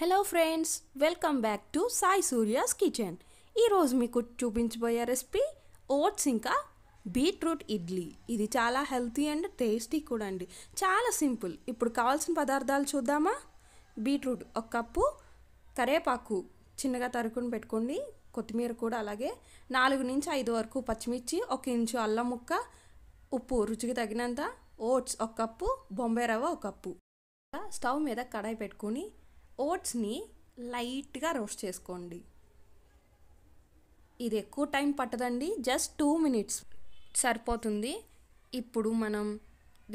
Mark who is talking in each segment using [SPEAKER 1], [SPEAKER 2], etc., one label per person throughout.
[SPEAKER 1] Hello friends, welcome back to Sai Surya's kitchen. ఈరోజు మీకు చూపించబోయే రెసిపీ ఓట్స్ ఇంకా బీట్రూట్ ఇడ్లీ. ఇది చాలా హెల్తీ అండ్ టేస్టీ కూడా అండి. చాలా సింపుల్. ఇప్పుడు కావాల్సిన పదార్థాలు చూద్దామా? బీట్రూట్ 1 కప్పు, కరివేపాకు చిన్నగా తరుకుని పెట్టుకోండి, కొత్తిమీర కూడా అలాగే, 4 నుంచి 5 వరకు పచ్చిమిర్చి, 1 ఇంచు అల్లం ముక్క, ఉప్పు రుచికి తగినంత, ఓట్స్ 1 కప్పు, బొంబాయి రవ్వ 1 కప్పు. స్టవ్ మీద కడాయి పెట్టుకొని ఓట్స్ని లైట్గా రోస్ట్ చేసుకోండి. ఇది ఎక్కువ టైం పట్టదండి, జస్ట్ 2 మినిట్స్ సరిపోతుంది. ఇప్పుడు మనం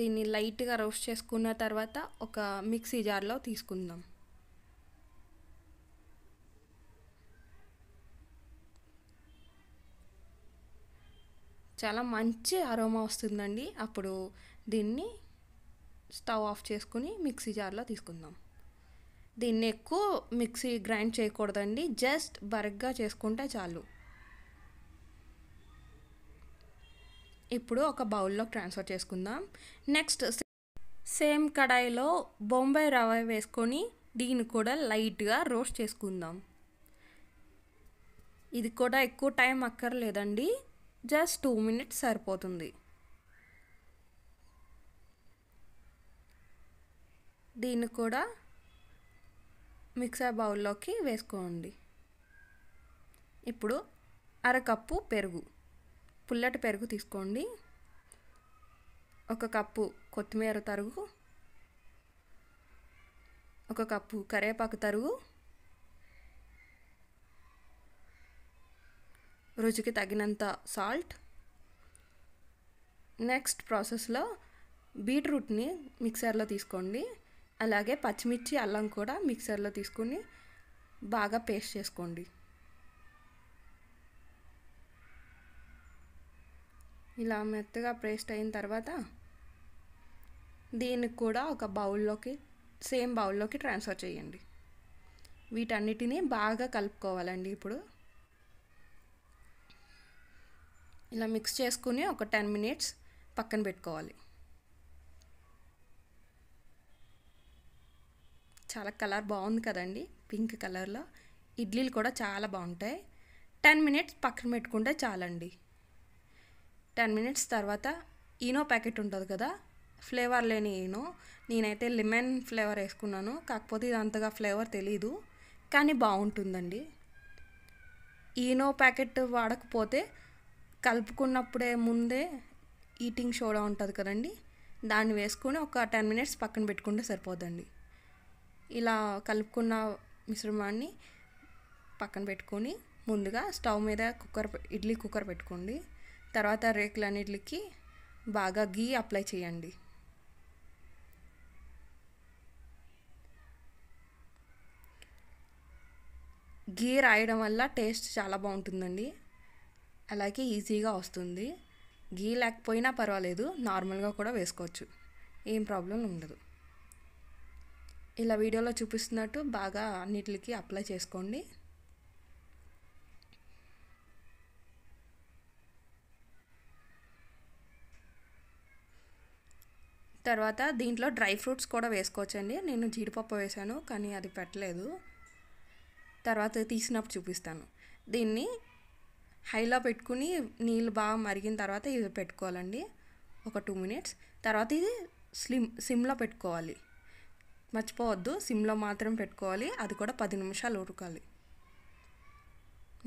[SPEAKER 1] దీన్ని లైట్గా రోస్ట్ చేసుకున్న తర్వాత ఒక మిక్సీ జార్లో తీసుకుందాం. చాలా మంచి అరోమా వస్తుందండి. అప్పుడు దీన్ని స్టవ్ ఆఫ్ చేసుకుని మిక్సీ జార్లో తీసుకుందాం. దీన్ని ఎక్కువ మిక్సీ గ్రైండ్ చేయకూడదండి, జస్ట్ బరగ్గా చేసుకుంటే చాలు. ఇప్పుడు ఒక బౌల్లో ట్రాన్స్ఫర్ చేసుకుందాం. నెక్స్ట్ సేమ్ కడాయిలో బొంబాయి రవ్వ వేసుకొని దీన్ని కూడా లైట్గా రోస్ట్ చేసుకుందాం. ఇది కూడా ఎక్కువ టైం అక్కర్లేదండి, జస్ట్ 2 మినిట్స్ సరిపోతుంది. దీన్ని కూడా మిక్సర్ బౌల్లోకి వేసుకోండి. ఇప్పుడు 1/2 కప్పు పెరుగు, పుల్లటి పెరుగు తీసుకోండి. 1 కప్పు కొత్తిమీర తరుగు, 1 కప్పు కరివేపాకు తరుగు, రుచికి తగినంత సాల్ట్. నెక్స్ట్ ప్రాసెస్లో బీట్రూట్ని మిక్సర్లో తీసుకోండి. అలాగే పచ్చిమిర్చి, అల్లం కూడా మిక్సర్లో తీసుకుని బాగా పేస్ట్ చేసుకోండి. ఇలా మెత్తగా పేస్ట్ అయిన తర్వాత దీన్ని కూడా ఒక బౌల్లోకి, సేమ్ బౌల్లోకి ట్రాన్స్ఫర్ చేయండి. వీటన్నిటిని బాగా కలుపుకోవాలండి. ఇప్పుడు ఇలా మిక్స్ చేసుకుని ఒక 10 మినిట్స్ పక్కన పెట్టుకోవాలి. చాలా కలర్ బాగుంది కదండి, పింక్ కలర్లో. ఇడ్లీలు కూడా చాలా బాగుంటాయి. 10 మినిట్స్ పక్కన పెట్టుకుంటే చాలండి. 10 మినిట్స్ తర్వాత ఈనో ప్యాకెట్ ఉంటుంది కదా, ఫ్లేవర్ లేని ఈనో. నేనైతే లెమన్ ఫ్లేవర్ వేసుకున్నాను, కాకపోతే ఇది అంతగా ఫ్లేవర్ తెలీదు, కానీ బాగుంటుందండి. ఈనో ప్యాకెట్ వాడకపోతే కలుపుకున్నప్పుడే ముందే ఈటింగ్ సోడా ఉంటుంది కదండి, దాన్ని వేసుకొని ఒక 10 మినిట్స్ పక్కన పెట్టుకుంటే సరిపోదండి. ఇలా కలుపుకున్న మిశ్రమాన్ని పక్కన పెట్టుకొని ముందుగా స్టవ్ మీద ఇడ్లీ కుక్కర్ పెట్టుకోండి. తర్వాత రేకులన్నిటికి బాగా గీ అప్లై చేయండి. గీ రాయడం వల్ల టేస్ట్ చాలా బాగుంటుందండి, అలాగే ఈజీగా వస్తుంది. గీ లేకపోయినా పర్వాలేదు, నార్మల్గా కూడా వేసుకోవచ్చు, ఏం ప్రాబ్లం ఉండదు. ఇలా వీడియోలో చూపిస్తున్నట్టు బాగా అన్నిటికి అప్లై చేసుకోండి. తర్వాత దీంట్లో డ్రై ఫ్రూట్స్ కూడా వేసుకోవచ్చండి. నేను జీడిపప్పు వేసాను, కానీ అది పెట్టలేదు, తర్వాత తీసినప్పుడు చూపిస్తాను. దీన్ని హైలో పెట్టుకుని నీళ్ళు బాగా మరిగిన తర్వాత ఇది పెట్టుకోవాలండి ఒక 2 మినిట్స్. తర్వాత ఇది సిమ్లో పెట్టుకోవాలి, మర్చిపోవద్దు, సిమ్లో మాత్రం పెట్టుకోవాలి. అది కూడా 10 నిమిషాలు ఉడకాలి.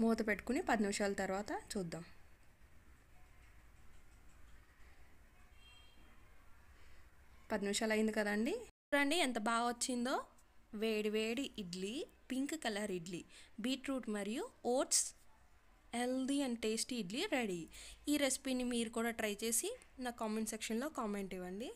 [SPEAKER 1] మూత పెట్టుకుని 10 నిమిషాల తర్వాత చూద్దాం. పది నిమిషాలు అయింది కదండి, చూడండి ఎంత బాగా వచ్చిందో. వేడి వేడి idli, pink colour idli, beetroot మరియు oats healthy and tasty idli ready. ఈ రెసిపీని మీరు కూడా ట్రై చేసి నా కామెంట్ సెక్షన్లో కామెంట్ ఇవ్వండి.